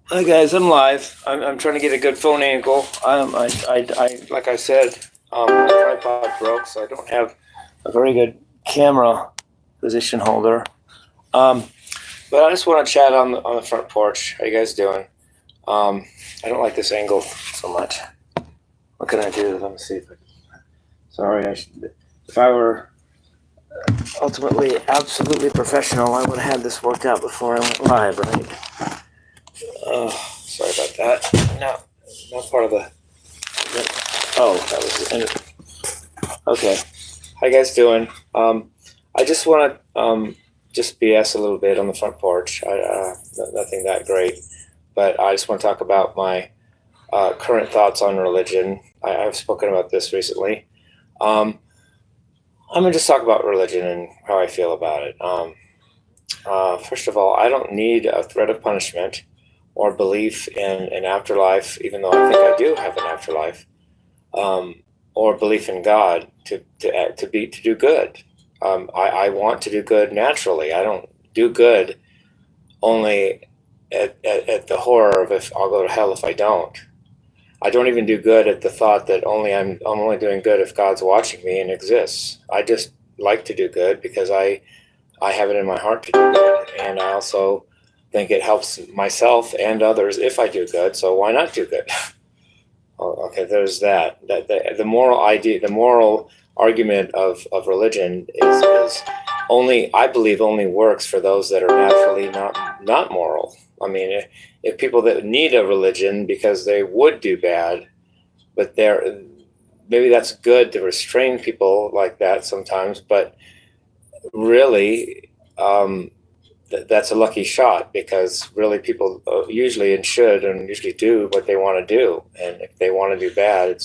Hi guys, I'm live. I'm trying to get a good phone angle. Like I said, my tripod broke, so I don't have a very good camera position holder. But I just want to chat on the front porch. How you guys doing? I don't like this angle so much. What can I do? Let me see. Sorry, if I were ultimately absolutely professional, I would have had this worked out before I went live, right? Sorry about that. No, not part of the. Oh, that was it. Okay. How you guys doing? I just want to just BS a little bit on the front porch. Nothing that great, but I just want to talk about my current thoughts on religion. I've spoken about this recently. Um, I'm gonna just talk about religion and how I feel about it. First of all, I don't need a threat of punishment or belief in an afterlife, even though I think I do have an afterlife, or belief in God to do good. I want to do good naturally. I don't do good only at the horror of if I'll go to hell if I don't. I don't even do good at the thought that I'm only doing good if God's watching me and exists. I just like to do good because I have it in my heart to do good, and I also think it helps myself and others if I do good. So why not do good? Okay, there's that. The moral idea, the moral argument of religion is only, I believe, only works for those that are naturally not moral. I mean, if people that need a religion because they would do bad, but maybe that's good to restrain people like that sometimes, but really, that's a lucky shot because really people usually and should and usually do what they want to do, and if they want to do bad,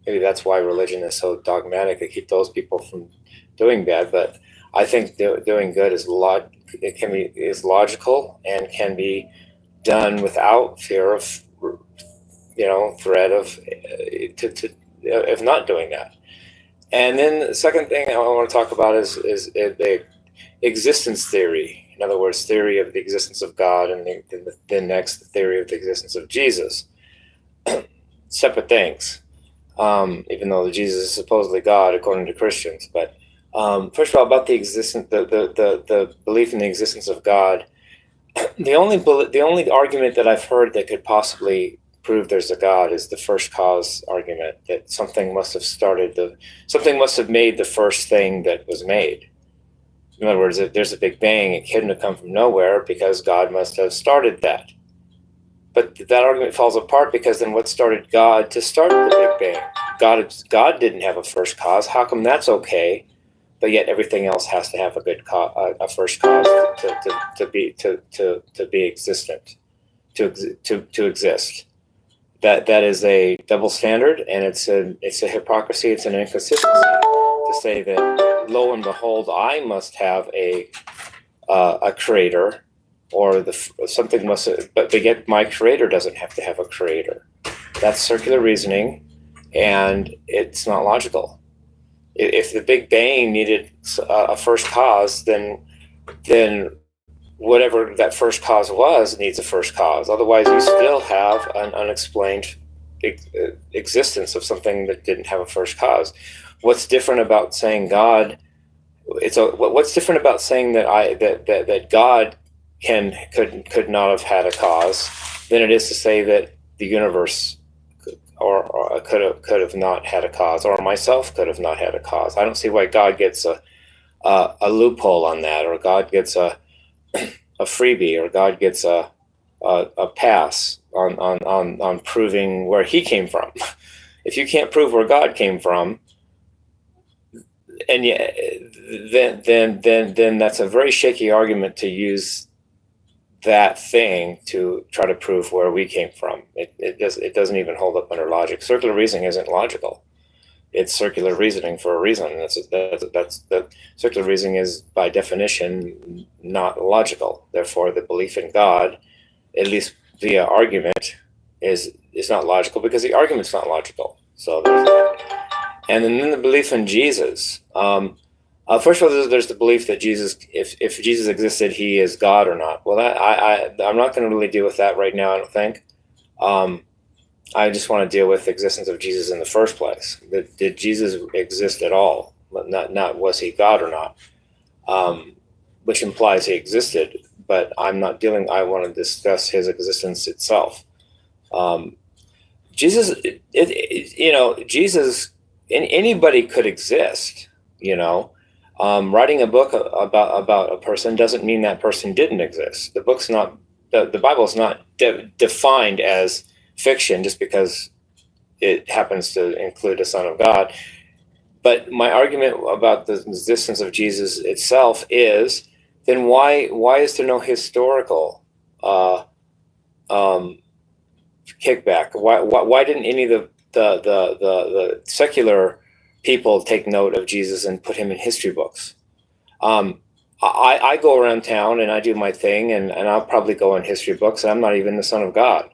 maybe that's why religion is so dogmatic to keep those people from doing bad. But I think doing good is logical and can be done without fear of threat of not doing that. And then the second thing I want to talk about is the existence theory. In other words, theory of the existence of God, and then next, the theory of the existence of Jesus. Separate things, even though Jesus is supposedly God according to Christians. But first of all, about the belief in the existence of God, the only argument that I've heard that could possibly prove there's a God is the first cause argument, that something must have made the first thing that was made. In other words, if there's a Big Bang, it couldn't have come from nowhere because God must have started that. But that argument falls apart because then what started God to start the Big Bang? God didn't have a first cause. How come that's okay, but yet everything else has to have a first cause to be existent, to exist? That is a double standard, and it's a hypocrisy. It's an inconsistency to say that lo and behold, I must have a creator, or something must have, but yet my creator doesn't have to have a creator. That's circular reasoning, and it's not logical. If the Big Bang needed a first cause, then whatever that first cause was needs a first cause. Otherwise, you still have an unexplained existence of something that didn't have a first cause. What's different about saying God? What's different about saying that God could not have had a cause than it is to say that the universe or could have not had a cause, or myself could have not had a cause. I don't see why God gets a loophole on that, or God gets a freebie, or God gets a pass on proving where he came from. If you can't prove where God came from, and then that's a very shaky argument to use that thing to try to prove where we came from. It doesn't even hold up under logic. Circular reasoning isn't logical. It's circular reasoning for a reason. That circular reasoning is by definition not logical. Therefore, the belief in God, at least via argument, is not logical because the argument's not logical. So there's that. And then the belief in Jesus. First of all, there's the belief that Jesus, if Jesus existed, he is God or not. Well, I'm not going to really deal with that right now, I don't think. I just want to deal with the existence of Jesus in the first place. Did Jesus exist at all? Not was he God or not, which implies he existed. But I'm not dealing. I want to discuss his existence itself. Jesus, Jesus, anybody could exist. Writing a book about a person doesn't mean that person didn't exist. The Bible is not defined as fiction just because it happens to include a Son of God. But my argument about the existence of Jesus itself is, then why is there no historical kickback? Why didn't any of the secular people take note of Jesus and put him in history books? I go around town and I do my thing, and I'll probably go in history books, and I'm not even the Son of God.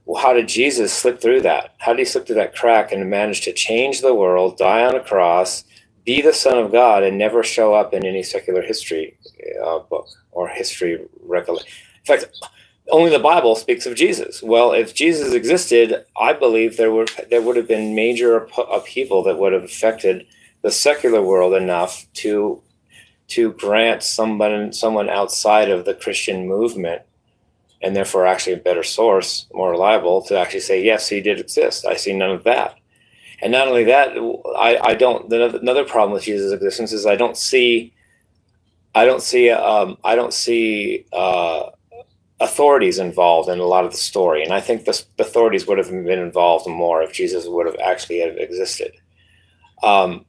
Well, how did Jesus slip through that? How did he slip through that crack and manage to change the world, die on a cross, be the Son of God, and never show up in any secular history book or history recollection? In fact, only the Bible speaks of Jesus. Well, if Jesus existed, I believe there would have been major upheaval that would have affected the secular world enough to grant someone outside of the Christian movement, and therefore actually a better source, more reliable, to actually say, yes, he did exist. I see none of that. And not only that, I don't. Another problem with Jesus' existence is I don't see authorities involved in a lot of the story, and I think the authorities would have been involved more if Jesus would have actually existed. The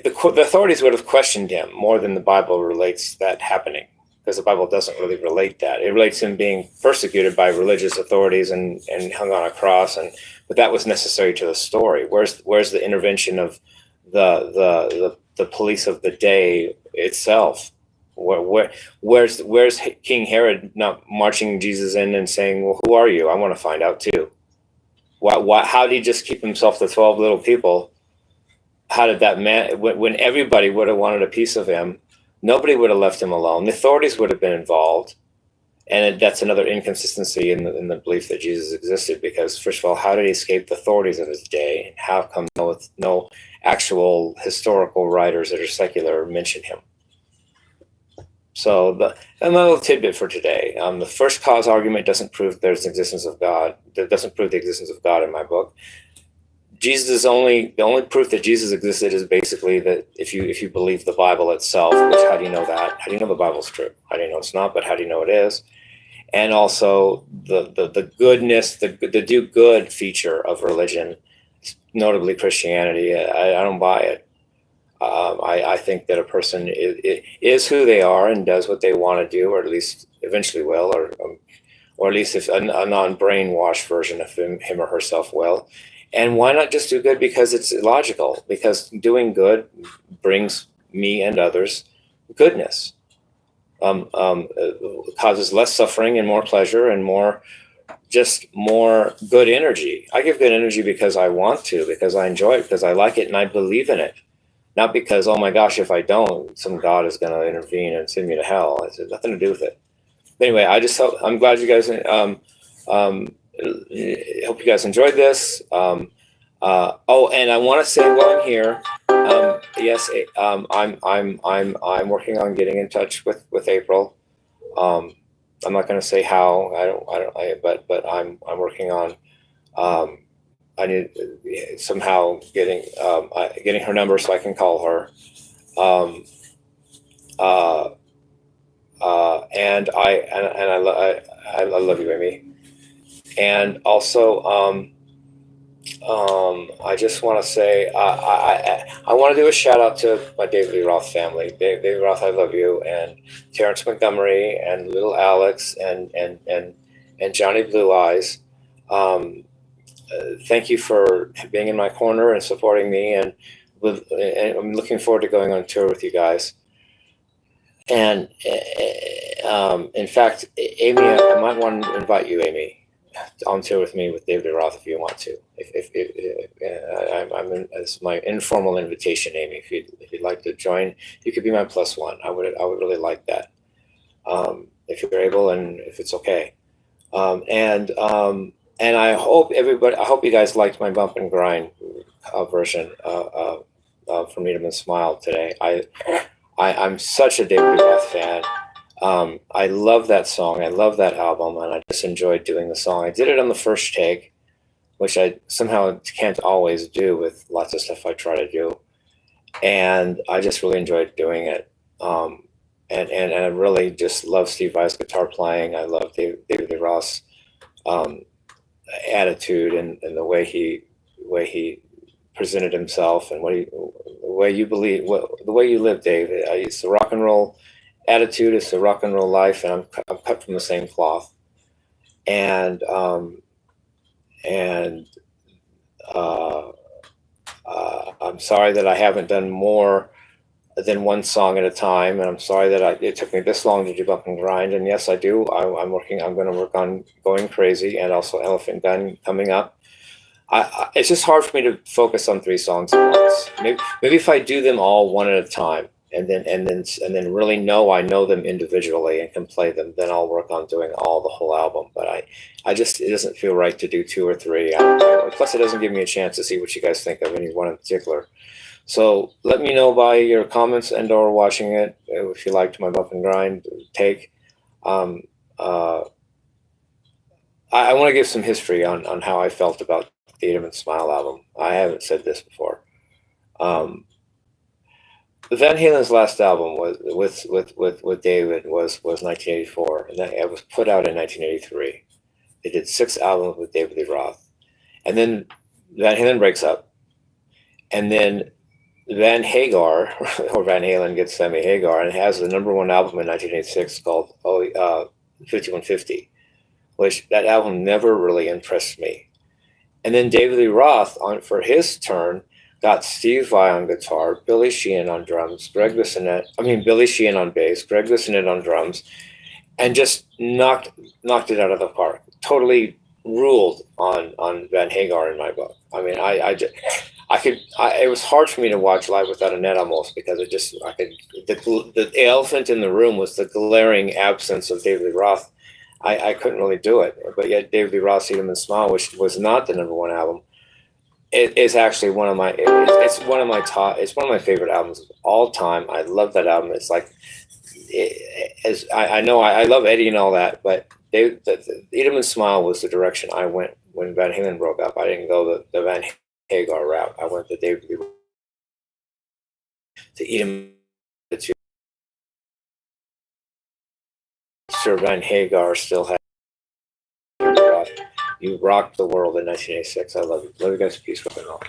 authorities would have questioned him more than the Bible relates that happening, because the Bible doesn't really relate that. It relates him being persecuted by religious authorities and hung on a cross, but that was necessary to the story. Where's the intervention of the police of the day itself? Where's King Herod not marching Jesus in and saying, well, who are you? I want to find out too. How did he just keep himself to 12 little people? How did that man, when everybody would have wanted a piece of him, nobody would have left him alone. The authorities would have been involved. And that's another inconsistency in the belief that Jesus existed, because first of all, how did he escape the authorities of his day? And how come no actual historical writers that are secular mention him? So another tidbit for today. The first cause argument doesn't prove there's the existence of God. That doesn't prove the existence of God in my book. The only proof that Jesus existed is basically that if you believe the Bible itself, which, how do you know that? How do you know the Bible's true? How do you know it's not? But how do you know it is? And also the goodness, the do good feature of religion, notably Christianity. I don't buy it. I think that a person is who they are and does what they want to do, or at least eventually will, or at least if a non-brainwashed version of him or herself will. And why not just do good? Because it's logical. Because doing good brings me and others goodness. Causes less suffering and more pleasure and more good energy. I give good energy because I want to, because I enjoy it, because I like it and I believe in it. Not because, oh my gosh, if I don't, some God is going to intervene and send me to hell. It has nothing to do with it. Anyway, I'm glad you guys. I hope you guys enjoyed this. And I want to say while I'm here, yes, I'm working on getting in touch with April. I'm not going to say how. But I'm working on. I need somehow getting her number so I can call her. And I love you, Amy. And also, I just want to say, I want to do a shout out to my David Lee Roth family. David Roth, I love you, and Terrence Montgomery, and little Alex, and Johnny Blue Eyes. Thank you for being in my corner and supporting me, and I'm looking forward to going on tour with you guys. And in fact, Amy, I might want to invite you, Amy. on tour with me with David Roth if you want to. It's my informal invitation, Amy. If you'd like to join, you could be my +1. I would really like that. If you're able and if it's okay. And I hope you guys liked my bump and grind version from Needham and Smile today. I'm such a David Roth fan. I love that song. I love that album, and I just enjoyed doing the song. I did it on the first take, which I somehow can't always do with lots of stuff I try to do. And I just really enjoyed doing it. And I really just love Steve Vai's guitar playing. I love David Lee Roth's attitude and the way he presented himself and the way you live, Dave. It's the rock and roll attitude. It's the rock and roll life, and I'm cut from the same cloth. And I'm sorry that I haven't done more than one song at a time, and I'm sorry that it took me this long to do Bump and Grind. And yes, I do. I'm going to work on Going Crazy and also Elephant Gun coming up. It's just hard for me to focus on 3 songs at once. Maybe if I do them all one at a time, and then really I know them individually and can play them, then I'll work on doing the whole album. But it doesn't feel right to do 2 or 3. Plus, it doesn't give me a chance to see what you guys think of any one in particular. So let me know by your comments and/or watching it if you liked my Bump and Grind take. I want to give some history on how I felt about the Needham and Smile album. I haven't said this before. Van Halen's last album with David was 1984, and it was put out in 1983. They did 6 albums with David Lee Roth, and then Van Halen breaks up, and then Van Halen gets Sammy Hagar and has the #1 album in 1986 called 5150, which that album never really impressed me. And then David Lee Roth, for his turn, got Steve Vai on guitar, Billy Sheehan on drums, Billy Sheehan on bass, Greg Bissonette on drums, and just knocked it out of the park. Totally ruled on Van Hagar in my book. I mean, it was hard for me to watch live without a net almost, because the elephant in the room was the glaring absence of David Lee Roth. I couldn't really do it, but yet David Lee Roth's Needham and Smile, which was not the #1 album, it is actually one of my favorite albums of all time. I love that album. It's like, I know I love Eddie and all that, but the Needham and Smile was the direction I went when Van Halen broke up. I didn't go the Van Hagar route. I went to David Lee to Needham. Sir Van Hagar still had you rocked the world in 1986. I love you. Love you guys. Peace. Rock and roll.